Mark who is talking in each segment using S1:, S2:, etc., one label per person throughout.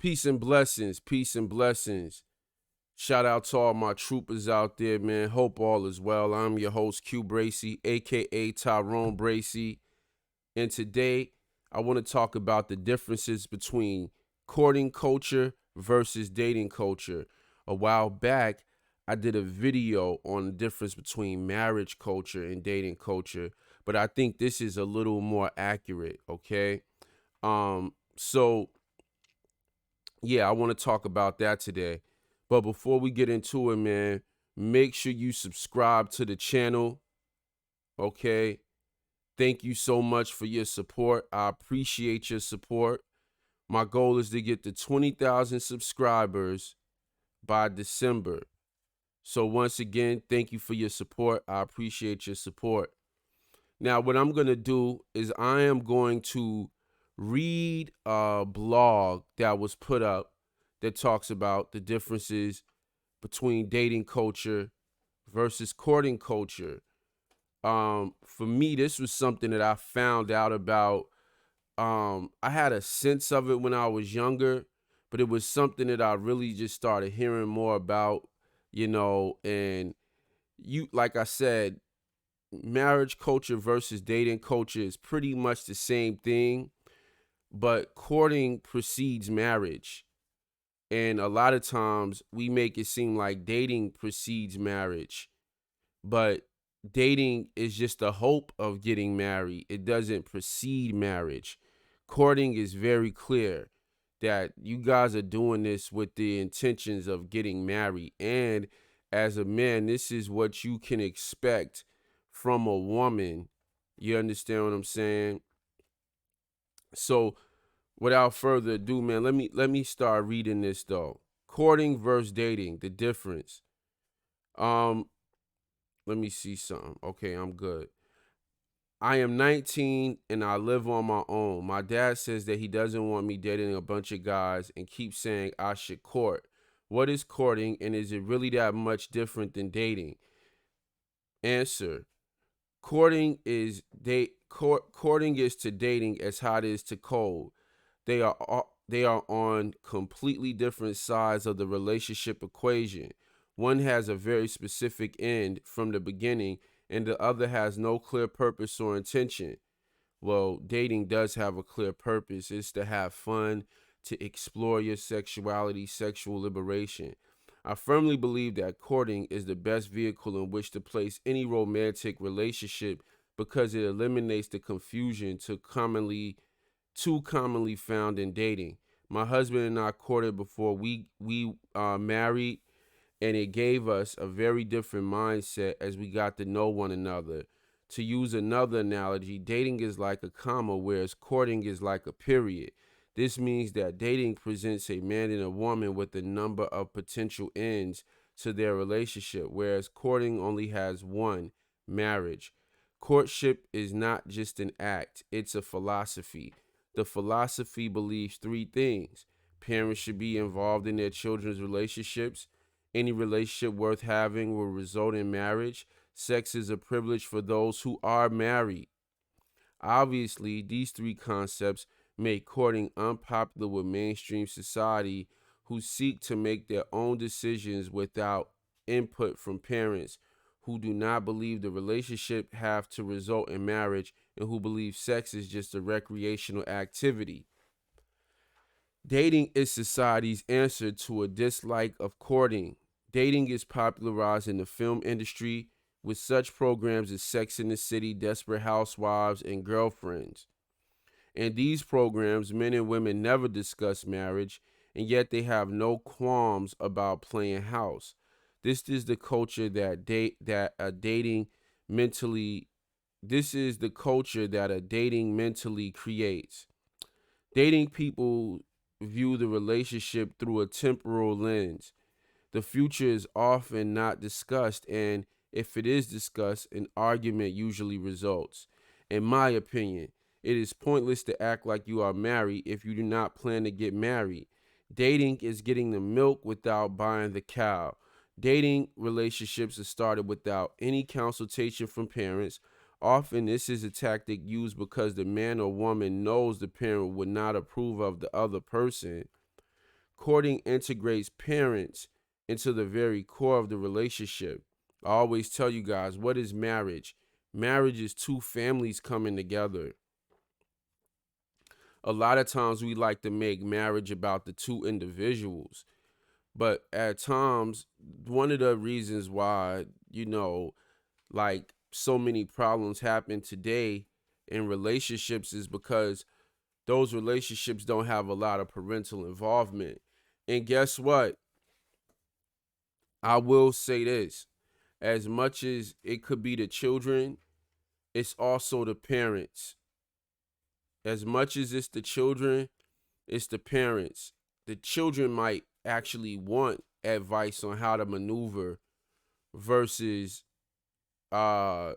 S1: Peace and blessings. Peace and blessings. Shout out to all my troopers out there, man. Hope all is well. I'm your host, CueBracey, aka Tyrone Bracey. And today, I want to talk about the differences between courting culture versus dating culture. A while back, I did a video on the difference between marriage culture and dating culture, but I think this is a little more accurate, okay? So yeah, I want to talk about that today. But before we get into it, man, make sure you subscribe to the channel. Okay. Thank you so much for your support. I appreciate your support. My goal is to get to 20,000 subscribers by December. So once again, thank you for your support. I appreciate your support. Now, what I'm going to do is I am going to read a blog that was put up that talks about the differences between dating culture versus courting culture. For me, this was something that I found out about. I had a sense of it when I was younger, but it was something that I really just started hearing more about, and like I said, marriage culture versus dating culture is pretty much the same thing, but courting precedes marriage. And a lot of times we make it seem like dating precedes marriage, but dating is just the hope of getting married. It doesn't precede marriage. Courting is very clear that you guys are doing this with the intentions of getting married. And as a man, this is what you can expect from a woman. You understand what I'm saying? So without further ado, man, let me start reading this though. Courting versus dating, the difference. Um, Let me see something. Okay, I'm good. I am 19 and I live on my own. My dad says that he doesn't want me dating a bunch of guys and keeps saying I should court. What is courting, and is it really that much different than dating? Answer: courting is to dating as hot is to cold. They are on completely different sides of the relationship equation. One has a very specific end from the beginning, and the other has no clear purpose or intention. Well, dating does have a clear purpose. It's to have fun, to explore your sexuality, sexual liberation. I firmly believe that courting is the best vehicle in which to place any romantic relationship because it eliminates the confusion too commonly found in dating. My husband and I courted before we married, and it gave us a very different mindset as we got to know one another. To use another analogy, dating is like a comma, whereas courting is like a period. This means that dating presents a man and a woman with a number of potential ends to their relationship, whereas courting only has one: marriage. Courtship is not just an act, it's a philosophy. The philosophy believes three things: parents should be involved in their children's relationships, any relationship worth having will result in marriage, sex is a privilege for those who are married. Obviously, these three concepts make courting unpopular with mainstream society who seek to make their own decisions without input from parents who do not believe the relationship have to result in marriage and who believe sex is just a recreational activity. Dating is society's answer to a dislike of courting. Dating is popularized in the film industry with such programs as Sex in the City, Desperate Housewives, and Girlfriends. In these programs, men and women never discuss marriage, and yet they have no qualms about playing house. This is the culture that a dating mentally this is the culture that a dating mentally creates. Dating people view the relationship through a temporal lens. The future is often not discussed, and if it is discussed, an argument usually results. In my opinion, it is pointless to act like you are married if you do not plan to get married. Dating is getting the milk without buying the cow. Dating relationships are started without any consultation from parents. Often, this is a tactic used because the man or woman knows the parent would not approve of the other person. courting integrates parents into the very core of the relationship. I always tell you guys, what is marriage? Marriage is two families coming together. A lot of times we like to make marriage about the two individuals. But at times, one of the reasons why, like so many problems happen today in relationships is because those relationships don't have a lot of parental involvement. And guess what? I will say this, as much as it could be the children, it's also the parents. As much as it's the children, it's the parents. The children might actually want advice on how to maneuver versus uh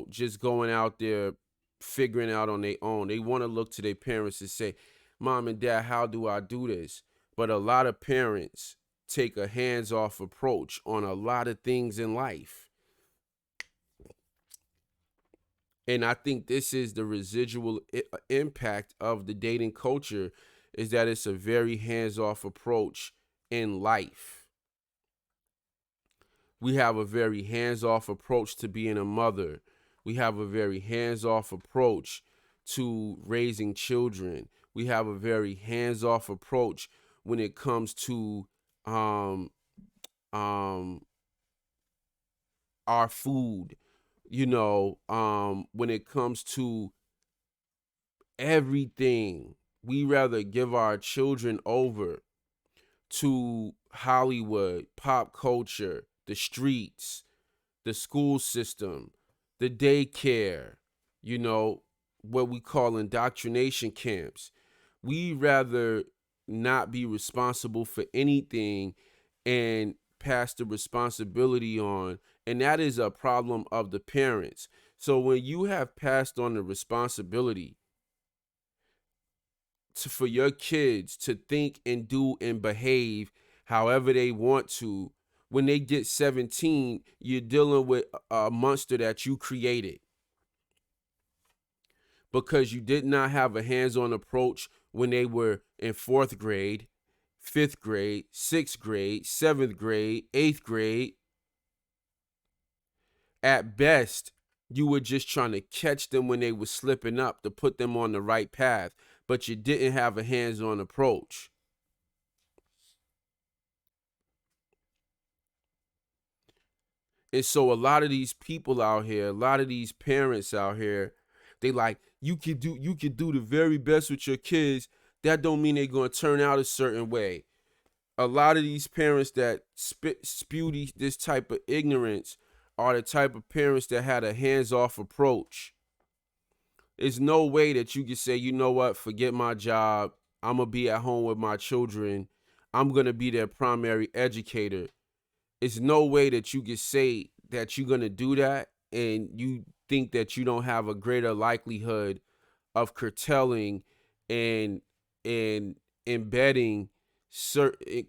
S1: just going out there figuring out on their own. They want to look to their parents and say, "Mom and Dad, how do I do this?" But a lot of parents take a hands-off approach on a lot of things in life. And I think this is the residual impact of the dating culture, is that it's a very hands-off approach in life. We have a very hands-off approach to being a mother. We have a very hands-off approach to raising children. We have a very hands-off approach when it comes to um, um, our food. When it comes to everything, we rather give our children over to Hollywood, pop culture, the streets, the school system, the daycare, what we call indoctrination camps. We rather not be responsible for anything and pass the responsibility on. And that is a problem of the parents. So when you have passed on the responsibility for your kids to think and do and behave however they want to, when they get 17, you're dealing with a monster that you created because you did not have a hands-on approach when they were in 4th grade, 5th grade, 6th grade, 7th grade, 8th grade. At best, you were just trying to catch them when they were slipping up to put them on the right path, but you didn't have a hands-on approach. And so a lot of these people out here, a lot of these parents out here, they like, you can do the very best with your kids. That don't mean they're gonna turn out a certain way. A lot of these parents that spew this type of ignorance are the type of parents that had a hands-off approach. There's no way that you can say, you know what, forget my job. I'm gonna be at home with my children. I'm gonna be their primary educator. It's no way that you can say that you're gonna do that and you think that you don't have a greater likelihood of curtailing and embedding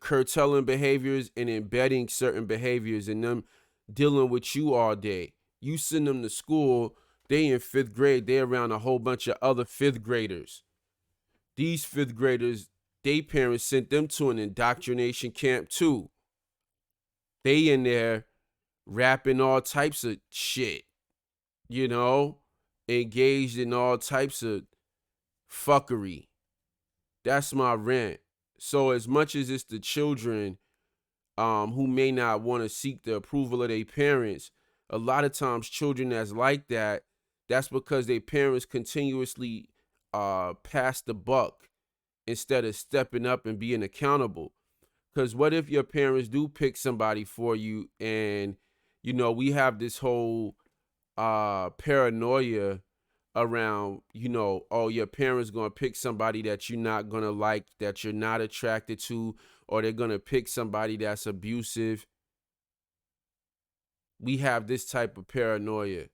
S1: curtailing behaviors and embedding certain behaviors and them dealing with you all day. You send them to school, they in 5th grade, they around a whole bunch of other 5th graders. These 5th graders, they parents sent them to an indoctrination camp too. They in there rapping all types of shit, engaged in all types of fuckery. That's my rant. So as much as it's the children who may not want to seek the approval of their parents, a lot of times children that's like that, that's because their parents continuously pass the buck instead of stepping up and being accountable. Because what if your parents do pick somebody for you and, we have this whole paranoia around, oh, your parents going to pick somebody that you're not going to like, that you're not attracted to, or they're going to pick somebody that's abusive. We have this type of paranoia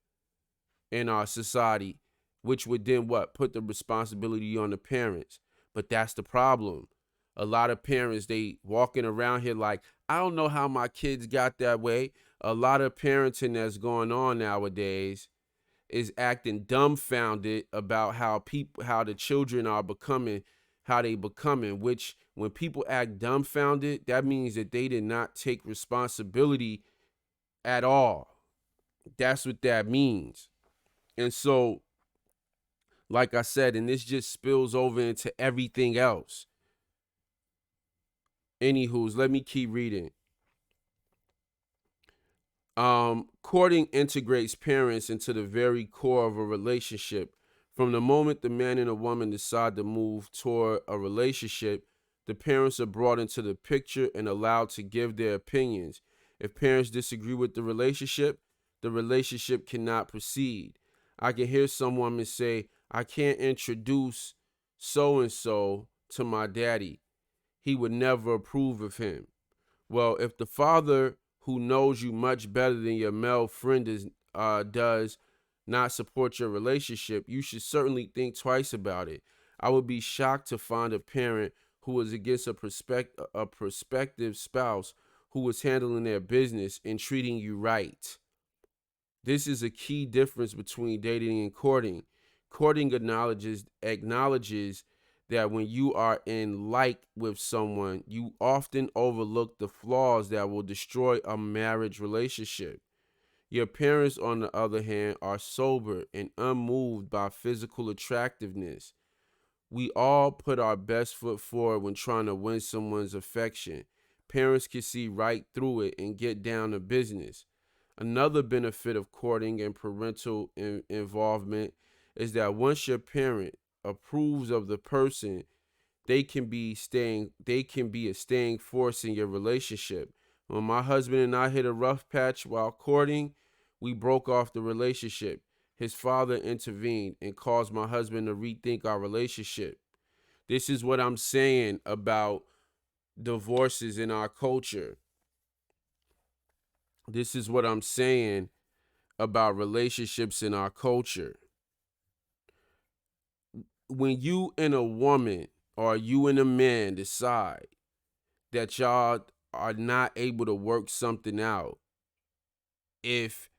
S1: in our society, which would then what? Put the responsibility on the parents. But that's the problem. A lot of parents, they walking around here like, I don't know how my kids got that way. A lot of parenting that's going on nowadays is acting dumbfounded about how the children are becoming how they becoming, which when people act dumbfounded, that means that they did not take responsibility at all. That's what that means. And so, like I said, and this just spills over into everything else. Anywho's, let me keep reading. Courting integrates parents into the very core of a relationship. From the moment the man and a woman decide to move toward a relationship, the parents are brought into the picture and allowed to give their opinions. If parents disagree with the relationship cannot proceed. I can hear some woman say, I can't introduce so and so to my daddy. He would never approve of him. Well, if the father who knows you much better than your male friend does not support your relationship, you should certainly think twice about it. I would be shocked to find a parent who is against a prospective spouse who is handling their business and treating you right. This is a key difference between dating and courting. Courting acknowledges that when you are in like with someone, you often overlook the flaws that will destroy a marriage relationship. Your parents, on the other hand, are sober and unmoved by physical attractiveness. We all put our best foot forward when trying to win someone's affection. Parents can see right through it and get down to business. Another benefit of courting and parental involvement is that once your parent approves of the person, they can be a staying force in your relationship. When my husband and I hit a rough patch while courting, we broke off the relationship. His father intervened and caused my husband to rethink our relationship. This is what I'm saying about divorces in our culture. This is what I'm saying about relationships in our culture. When you and a woman or you and a man decide that y'all are not able to work something out, if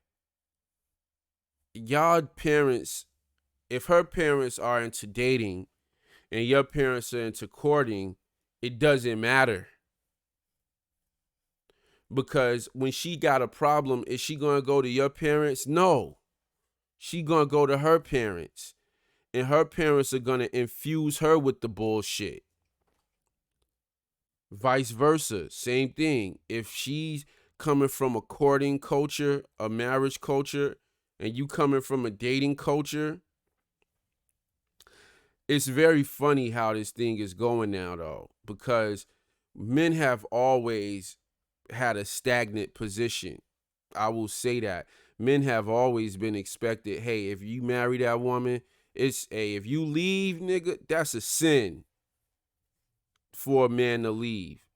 S1: y'all parents, if her parents are into dating and your parents are into courting, it doesn't matter. Because when she got a problem, is she gonna go to your parents? No. She gonna go to her parents. And her parents are gonna infuse her with the bullshit. Vice versa, same thing. If she's coming from a courting culture, a marriage culture, and you coming from a dating culture, it's very funny how this thing is going now, though, because men have always had a stagnant position. I will say that. Men have always been expected, hey, if you marry that woman, it's a, if you leave, nigga, that's a sin for a man to leave.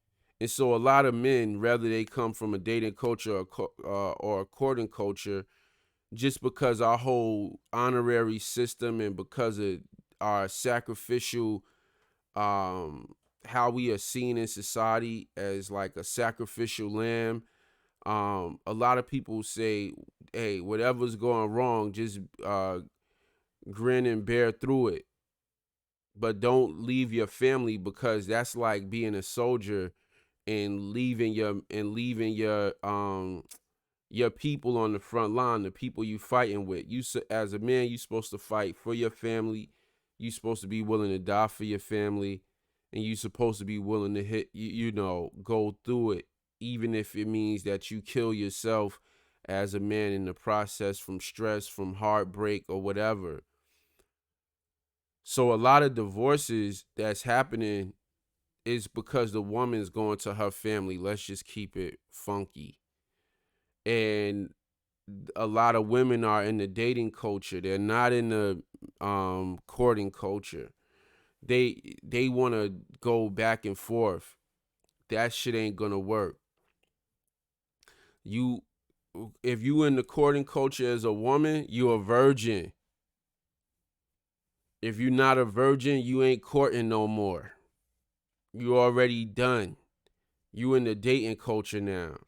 S1: And so a lot of men, whether they come from a dating culture or a courting culture, just because our whole honorary system and because of our sacrificial, how we are seen in society as like a sacrificial lamb, a lot of people say, hey, whatever's going wrong, just grin and bear through it. But don't leave your family, because that's like being a soldier and leaving your people on the front line, the people you fighting with. You, as a man, you supposed to fight for your family. You supposed to be willing to die for your family, and you supposed to be willing to go through it, even if it means that you kill yourself as a man in the process, from stress, from heartbreak, or whatever. So a lot of divorces that's happening is because the woman's going to her family. Let's just keep it funky. And a lot of women are in the dating culture. They're not in the courting culture. They want to go back and forth. That shit ain't gonna work. You, if you in the courting culture as a woman, you a virgin. If you not a virgin, you ain't courting no more. You already done. You in the dating culture now.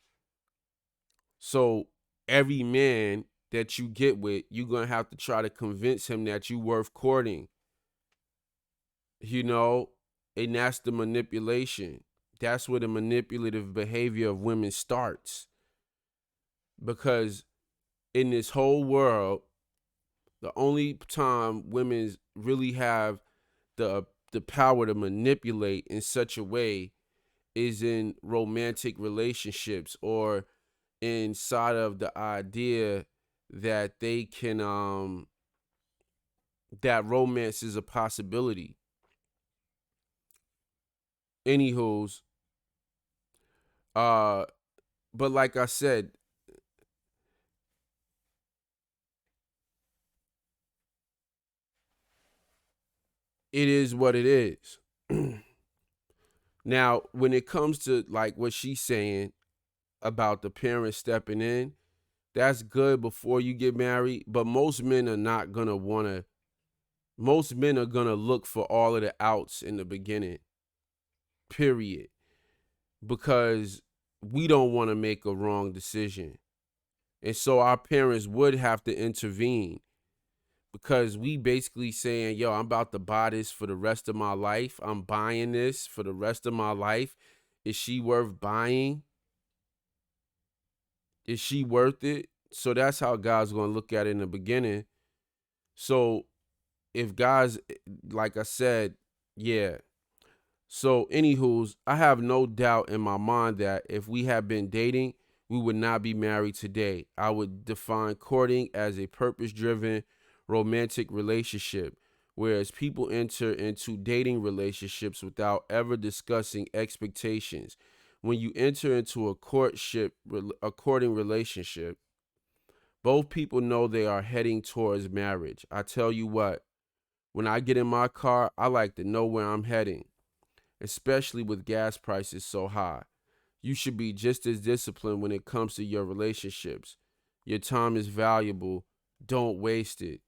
S1: So every man that you get with, you're gonna have to try to convince him that you worth courting. You know, And that's the manipulation. That's where the manipulative behavior of women starts. Because in this whole world, the only time women really have the power to manipulate in such a way is in romantic relationships, or inside of the idea that they can that romance is a possibility. Anywho's, uh but like I said, it is what it is. Now, when it comes to like what she's saying about the parents stepping in, that's good before you get married, but most men are not gonna wanna most men are gonna look for all of the outs in the beginning, period. Because we don't want to make a wrong decision. And so our parents would have to intervene, because we basically saying, yo, I'm about to buy this for the rest of my life. I'm buying this for the rest of my life. Is she worth buying? Is she worth it? So that's how God's going to look at it in the beginning. So if God's, like I said, yeah. So, anywho's, I have no doubt in my mind that if we had been dating, we would not be married today. I would define courting as a purpose-driven romantic relationship, whereas people enter into dating relationships without ever discussing expectations. When you enter into a courting relationship, both people know they are heading towards marriage. I tell you what, when I get in my car, I like to know where I'm heading, especially with gas prices so high. You should be just as disciplined when it comes to your relationships. Your time is valuable. Don't waste it.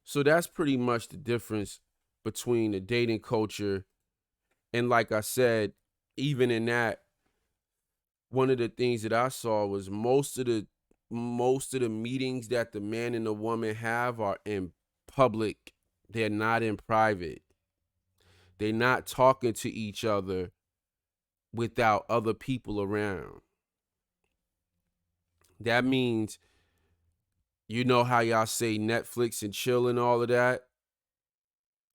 S1: So that's pretty much the difference between the dating culture. And like I said, even in that, one of the things that I saw was most of the meetings that the man and the woman have are in public. They're not in private. They're not talking to each other without other people around. That means, you know how y'all say Netflix and chill and all of that?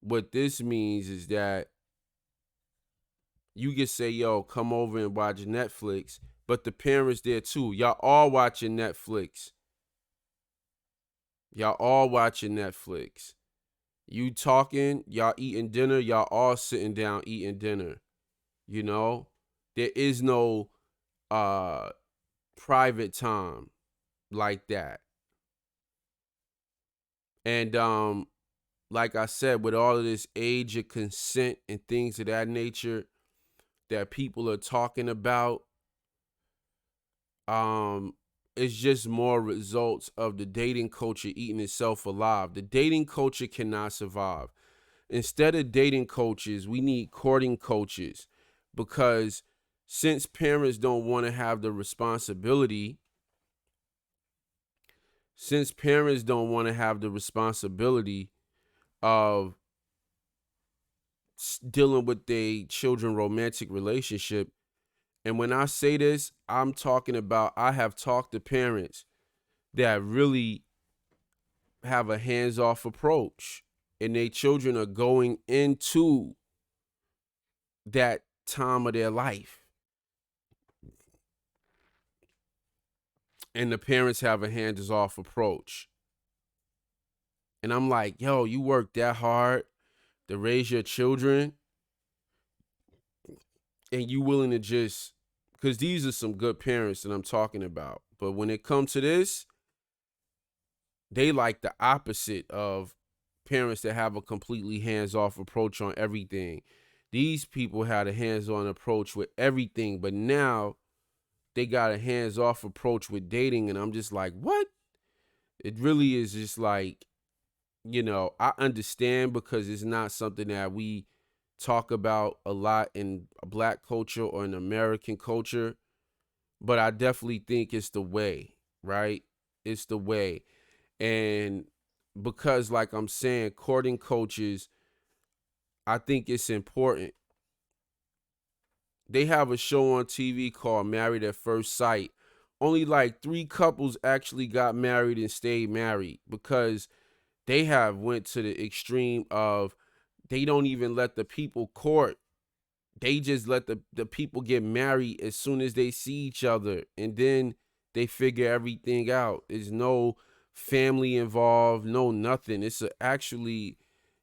S1: What this means is that you can say, yo, come over and watch Netflix, but the parents there too. Y'all all watching Netflix. Y'all all watching Netflix. You talking, y'all eating dinner, y'all all sitting down eating dinner. You know? There is no uh private time like that. And like I said, with all of this age of consent and things of that nature that people are talking about, um, it's just more results of the dating culture eating itself alive. The dating culture cannot survive. Instead of dating coaches, we need courting coaches, because since parents don't want to have the responsibility, since parents don't want to have the responsibility of dealing with their children romantic relationship. And when I say this, I'm talking about, I have talked to parents that really have a hands-off approach, and their children are going into that time of their life, and the parents have a hands-off approach. And I'm like, yo, you work that hard to raise your children, and you willing to just, because these are some good parents that I'm talking about, but when it comes to this, they like the opposite of parents that have a completely hands-off approach on everything. These people had a hands-on approach with everything, but now they got a hands-off approach with dating, and I'm just like, what? It really is just like, I understand, because it's not something that we talk about a lot in Black culture or in American culture, but I definitely think it's the way, right? It's the way. And because, like I'm saying, courting coaches I think it's important. They have a show on TV called Married at First Sight. Only like 3 couples actually got married and stayed married because they have went to the extreme of they don't even let the people court. They just let the people get married as soon as they see each other, and then they figure everything out. There's no family involved, no nothing. It's actually,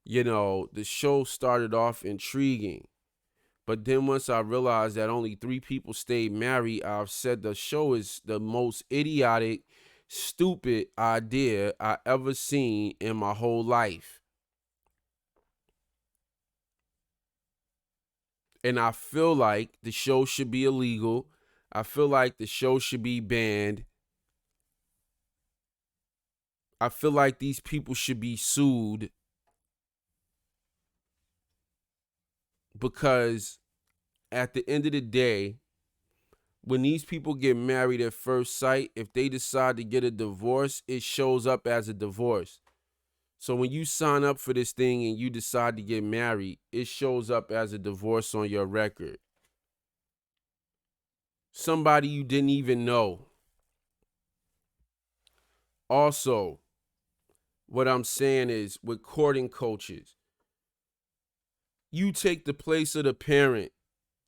S1: the show started off intriguing. But then once I realized that only 3 people stayed married, I've said the show is the most idiotic, stupid idea I ever seen in my whole life. And I feel like the show should be illegal. I feel like the show should be banned. I feel like these people should be sued because at the end of the day, when these people get married at first sight, if they decide to get a divorce, it shows up as a divorce. So when you sign up for this thing and you decide to get married, it shows up as a divorce on your record. Somebody you didn't even know. Also, what I'm saying is with courting coaches, you take the place of the parent.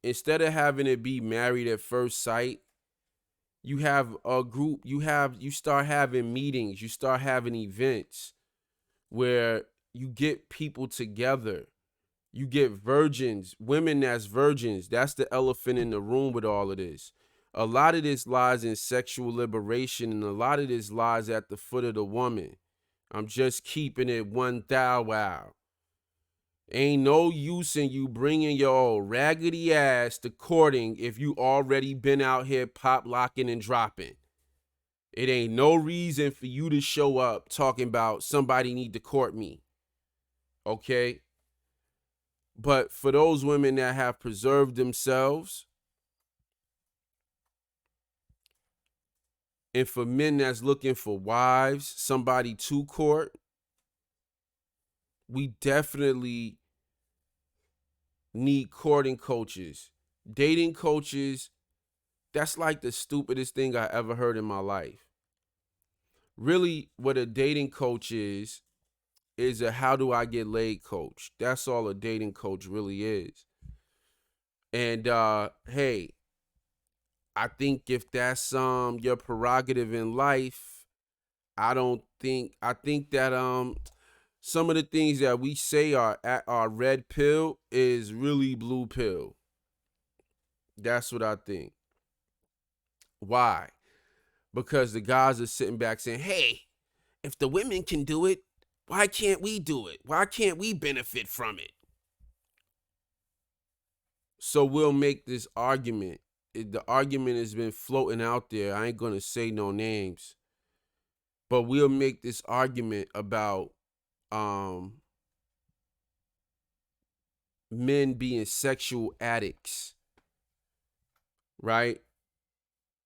S1: Instead of having it be married at first sight, you have a group, you start having meetings, you start having events where you get people together. You get virgins, women that's virgins. That's the elephant in the room with all of this. A lot of this lies in sexual liberation, and a lot of this lies at the foot of the woman. I'm just keeping it 1,000. Ain't no use in you bringing your old raggedy ass to courting if you already been out here pop locking and dropping. It ain't no reason for you to show up talking about somebody need to court me. Okay? But for those women that have preserved themselves, and for men that's looking for wives, somebody to court, we definitely need courting coaches. Dating coaches, that's like the stupidest thing I ever heard in my life. Really, what a dating coach is a how do I get laid coach. That's all a dating coach really is. And hey, I think if that's your prerogative in life, I think that some of the things that we say are red pill is really blue pill. That's what I think. Why? Because the guys are sitting back saying, "Hey, if the women can do it, why can't we do it? Why can't we benefit from it?" So we'll make this argument. The argument has been floating out there. I ain't going to say no names. But we'll make this argument about men being sexual addicts, right?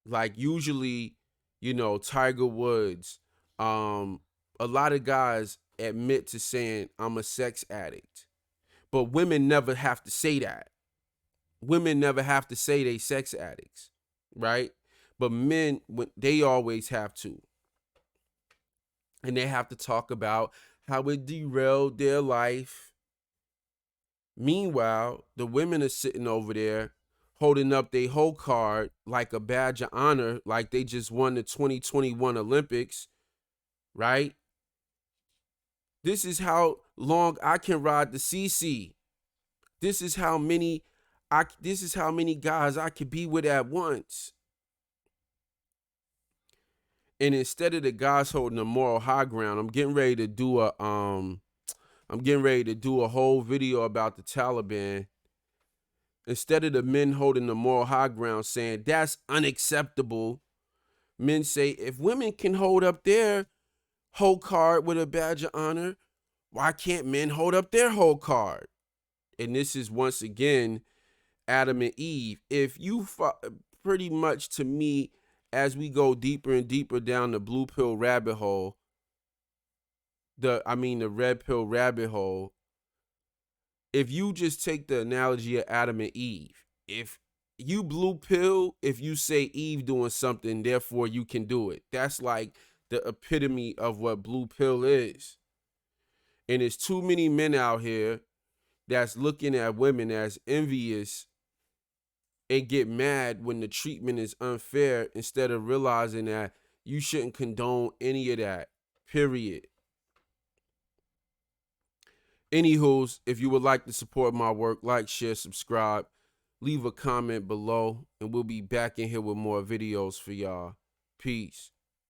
S1: Like usually, Tiger Woods, a lot of guys admit to saying I'm a sex addict. But women never have to say that. Women never have to say they sex addicts, right? But men, they always have to. And they have to talk about how it derailed their life. Meanwhile, the women are sitting over there holding up their whole card like a badge of honor, like they just won the 2021 Olympics, right? This is how long I can ride the CC. This is how many guys I could be with at once. And instead of the guys holding a moral high ground, I'm getting ready to do a whole video about the Taliban. Instead of the men holding the moral high ground saying that's unacceptable, men say if women can hold up their whole card with a badge of honor, why can't men hold up their whole card? And this is once again Adam and Eve. If you pretty much to me, as we go deeper and deeper down the blue pill rabbit hole, the red pill rabbit hole, if you just take the analogy of Adam and Eve, if you blue pill, if you say Eve doing something, therefore you can do it. That's like the epitome of what blue pill is. And there's too many men out here that's looking at women as envious and get mad when the treatment is unfair instead of realizing that you shouldn't condone any of that, period. Anywho's, if you would like to support my work, like, share, subscribe, leave a comment below, and we'll be back in here with more videos for y'all. Peace.